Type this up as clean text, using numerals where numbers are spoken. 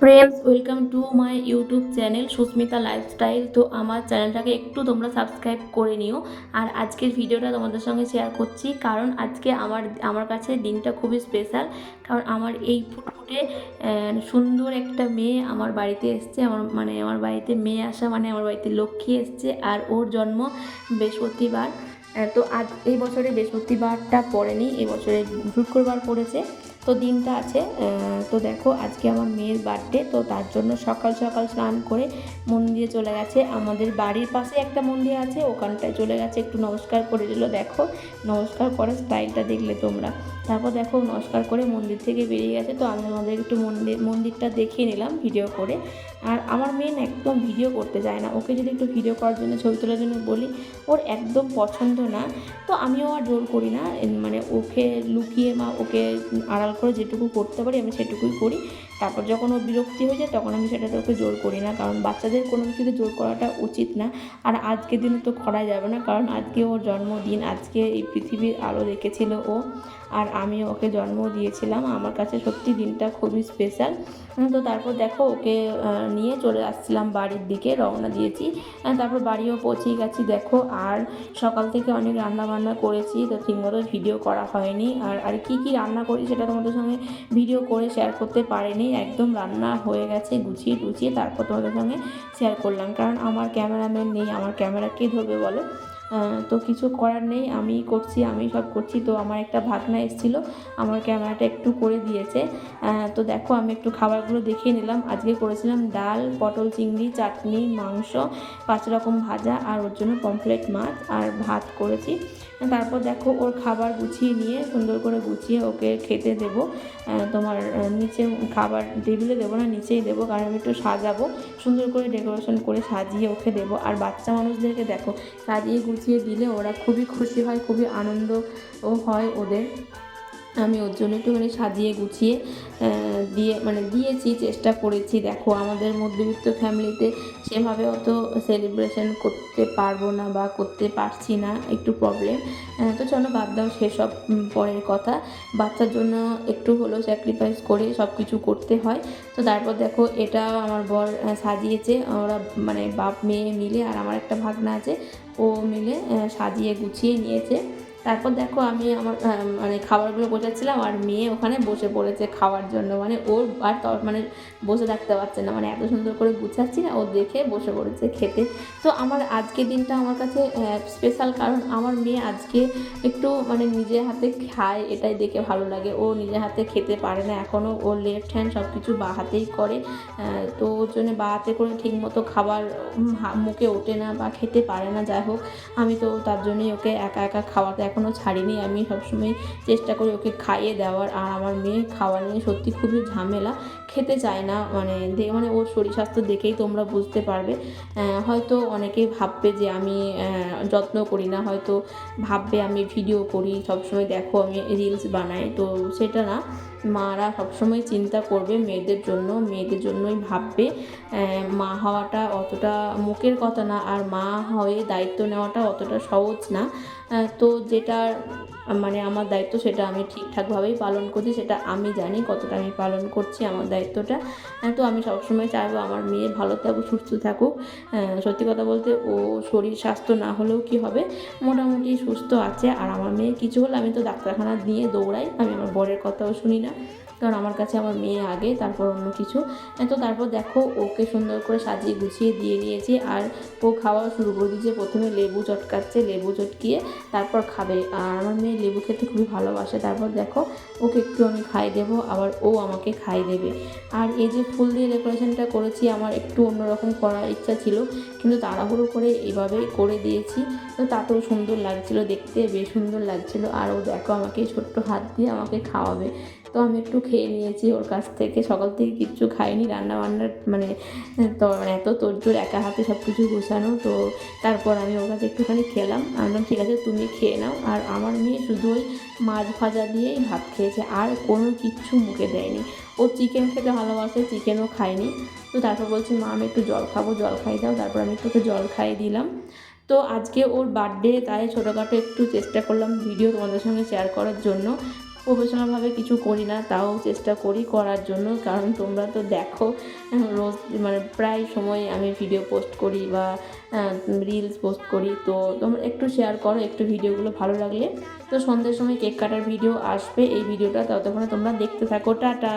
Friends, welcome to my YouTube channel Susmita lifestyle. তো আমার চ্যানেলটাকে একটু তোমরা সাবস্ক্রাইব করে নিও। আর আজকের ভিডিওটা তোমাদের সঙ্গে শেয়ার করছি কারণ আজকে আমার কাছে দিনটা খুবই স্পেশাল। কারণ আমার এই ফুটফুটে সুন্দর একটা মেয়ে আমার বাড়িতে এসছে। আমার বাড়িতে মেয়ে আসা মানে আমার বাড়িতে লক্ষ্মী এসছে। আর ওর জন্ম বৃহস্পতিবার। তো আজ এই বছরে বৃহস্পতিবারটা পড়েনি, এই বছরে শুক্রবার পড়েছে। তো দিনটা আছে। তো দেখো আজকে আমার মেয়ের বার্থডে, তো তার জন্য সকাল সকাল স্নান করে মন্দিরে চলে গেছে। আমাদের বাড়ির পাশে একটা মন্দির আছে, ওখানটায় চলে গেছে, একটু নমস্কার করে দিল। দেখো নমস্কার করার স্টাইলটা দেখলে তোমরা। তারপর দেখো নমস্কার করে মন্দির থেকে বেরিয়ে গেছে। তো আমি আমাদের একটু মন্দিরটা দেখিয়ে নিলাম ভিডিও করে। আর আমার মেয়ে না একদম ভিডিও করতে চায় না, ওকে যদি একটু ভিডিও করার জন্য ছবি তোলার জন্য বলি ওর একদম পছন্দ না। তো আমিও আর জোর করি না, মানে ওকে লুকিয়ে ওকে আড়াল করে যেটুকু করতে পারি আমি সেটুকুই করি। তারপর যখন ও বিরক্তি হয়ে যায় তখন আমি সেটাতে ওকে জোর করি না, কারণ বাচ্চাদের কোনো কিছুতে জোর করাটা উচিত না। আর আজকের দিনে তো করা যাবে না, কারণ আজকে ওর জন্মদিন, আজকে এই পৃথিবীর আলো দেখেছিল ও। আর আমি ওকে জন্ম দিয়েছিলাম, আমার কাছে সত্যি দিনটা খুবই স্পেশাল। তো তারপর দেখো ওকে নিয়ে চলে আসছিলাম বাড়ির দিকে, রওনা দিয়েছি। তারপর বাড়িও পৌঁছেই গেছি দেখো। আর সকাল থেকে অনেক রান্না বান্না করেছি, তো ঠিকমতো ভিডিও করা হয়নি। আর কি রান্না করি সেটা তোমাদের সঙ্গে ভিডিও করে শেয়ার করতে পারিনি। একদম রান্না হয়ে গেছে গুছিয়ে টুছিয়ে তারপর তোমাদের সঙ্গে শেয়ার করলাম, কারণ আমার ক্যামেরাম্যান নেই, আমার ক্যামেরা কে ধরবে বলো। তো কিছু করার নেই, আমি করছি, আমি সব করছি। তো আমার একটা ভাগনা এসেছিলো, আমার ক্যামেরাটা একটু করে দিয়েছে। তো দেখো আমি একটু খাবারগুলো দেখিয়ে নিলাম। আজকে করেছিলাম ডাল, পটল চিংড়ি, চাটনি, মাংস, 5 রকম ভাজা, আর ওর জন্য পমফ্রেট মাছ আর ভাত করেছি। তারপর দেখো ওর খাবার গুছিয়ে নিয়ে সুন্দর করে গুছিয়ে ওকে খেতে দেবো। তোমার নিচে খাবার টেবিলে দেবো না, নিচেই দেবো, কারণ আমি একটু সাজাবো, সুন্দর করে ডেকোরেশন করে সাজিয়ে ওকে দেবো। আর বাচ্চা মানুষদেরকে দেখো সাজিয়ে গুছিয়ে দিলে ওরা খুবই খুশি হয়, খুবই আনন্দও হয় ওদের। আমি ওর জন্য একটুখানি সাজিয়ে গুছিয়ে দিয়েছি, চেষ্টা করেছি। দেখো আমাদের মধ্যবিত্ত ফ্যামিলিতে সেভাবে অত সেলিব্রেশন করতে পারবো না বা করতে পারছি না, একটু প্রবলেম। তো চলো বাদ দাও সেসব, পরের কথা। বাচ্চার জন্য একটু হলেও স্যাক্রিফাইস করে সব কিছু করতে হয়। তো তারপর দেখো এটা আমার বর সাজিয়েছে, ওরা মানে বাপ মেয়ে মিলে, আর আমার একটা ভাগনা আছে, ও মিলে সাজিয়ে গুছিয়ে নিয়েছে। তারপর দেখো আমি আমার খাবারগুলো গোছাচ্ছিলাম, আর মেয়ে ওখানে বসে পড়েছে খাওয়ার জন্য। ওর আর বসে থাকতে পারছে না, এত সুন্দর করে গুছাচ্ছি না, ও দেখে বসে পড়েছে খেতে। তো আমার আজকের দিনটা আমার কাছে স্পেশাল, কারণ আমার মেয়ে আজকে একটু নিজের হাতে খায়, এটাই দেখে ভালো লাগে। ও নিজের হাতে খেতে পারে না এখনও, ওর লেফট হ্যান্ড সব কিছু বাঁ হাতেই করে। তো ওর জন্য বাঁ হাতে করে ঠিকমতো খাবার মুখে ওঠে না বা খেতে পারে না। যাই হোক, আমি তো তার জন্যই ওকে একা একা খাওয়াতে এখনও ছাড়িনি। আমি সবসময় চেষ্টা করি ওকে খাইয়ে দেওয়ার। আর আমার মেয়ে খাওয়া নিয়ে সত্যি খুবই ঝামেলা, খেতে চায় না। ওর শরীর স্বাস্থ্য দেখেই তোমরা বুঝতে পারবে। হয়তো অনেকেই ভাববে যে আমি যত্ন করি না, হয়তো ভাববে আমি ভিডিও করি সবসময়, দেখো আমি রিলস বানাই, তো সেটা না। মারা সবসময় চিন্তা করবে মেয়েদের জন্য, মেয়েদের জন্যই ভাববে। মা হওয়াটা অতটা মুখের কথা না, আর মা হয়ে দায়িত্ব নেওয়াটা অতটা সহজ না। তো যেটা আমার দায়িত্ব সেটা আমি ঠিকঠাকভাবেই পালন করছি, সেটা আমি জানি কতটা আমি পালন করছি আমার দায়িত্বটা। তো আমি সবসময় চাইবো আমার মেয়ে ভালো থাকুক, সুস্থ থাকুক। সত্যি কথা বলতে ও শরীর স্বাস্থ্য না হলেও কি হবে, মোটামুটি সুস্থ আছে। আর আমার মেয়ে কিছু হলে আমি তো ডাক্তারখানা নিয়ে দৌড়াই, আমি আমার বরের কথাও শুনি না, কারণ আমার কাছে আমার মেয়ে আগে, তারপর অন্য কিছু। তো তারপর দেখো ওকে সুন্দর করে সাজিয়ে গুছিয়ে দিয়ে নিয়েছি, আর ও খাওয়া শুরু করে দিয়েছে। প্রথমে লেবু চটকাচ্ছে, লেবু চটকিয়ে তারপর খাবে। আর আমার মেয়ে লেবু খেতে খুবই ভালোবাসে। তারপর দেখো ওকে একটু আমি খাই দেবো, আবার ও আমাকে খাই দেবে। আর এই যে ফুল দিয়ে ডেকোরেশনটা করেছি, আমার একটু অন্যরকম করার ইচ্ছা ছিল, কিন্তু তাড়াহুড়ো করে এভাবেই করে দিয়েছি। তো তাতেও সুন্দর লাগছিলো দেখতে, বেশ সুন্দর লাগছিলো। আর ও দেখো আমাকে ছোট্ট হাত দিয়ে আমাকে খাওয়াবে। তো আমি একটু খেয়ে নিয়েছি ওর কাছ থেকে, সকাল থেকে কিচ্ছু খাইনি, রান্নাবান্নার তো এত তোড়জোড়, একা হাতে সব কিছু গোছানো। তো তারপর আমি ওর কাছে একটুখানি খেলাম, আমি বললাম ঠিক আছে তুমি খেয়ে নাও। আর আমার মেয়ে শুধু ওই মাছ ভাজা দিয়েই ভাত খেয়েছে, আর কোনো কিচ্ছু মুখে দেয়নি। ও চিকেন খেতে ভালোবাসে, চিকেনও খায়নি। তো তারপর বলছি মা আমি একটু জল খাবো, জল খাই দাও। তারপর আমি একটু জল খাইয়ে দিলাম। তো আজকে ওর বার্থডে, তাই ছোটোখাটো একটু চেষ্টা করলাম ভিডিও তোমাদের সঙ্গে শেয়ার করার জন্য। প্রফেশনালভাবে কিছু করি না, তাও চেষ্টা করি করার জন্য, কারণ তোমরা তো দেখো রোজ মানে প্রায় সময় আমি ভিডিও পোস্ট করি বা রিলস পোস্ট করি। তো তোমরা একটু শেয়ার করো একটু ভিডিওগুলো ভালো লাগলে। তো সন্ধ্যের সময় কেক কাটার ভিডিও আসবে এই ভিডিওটা, ততক্ষণে তোমরা দেখতে থাকো। টাটা।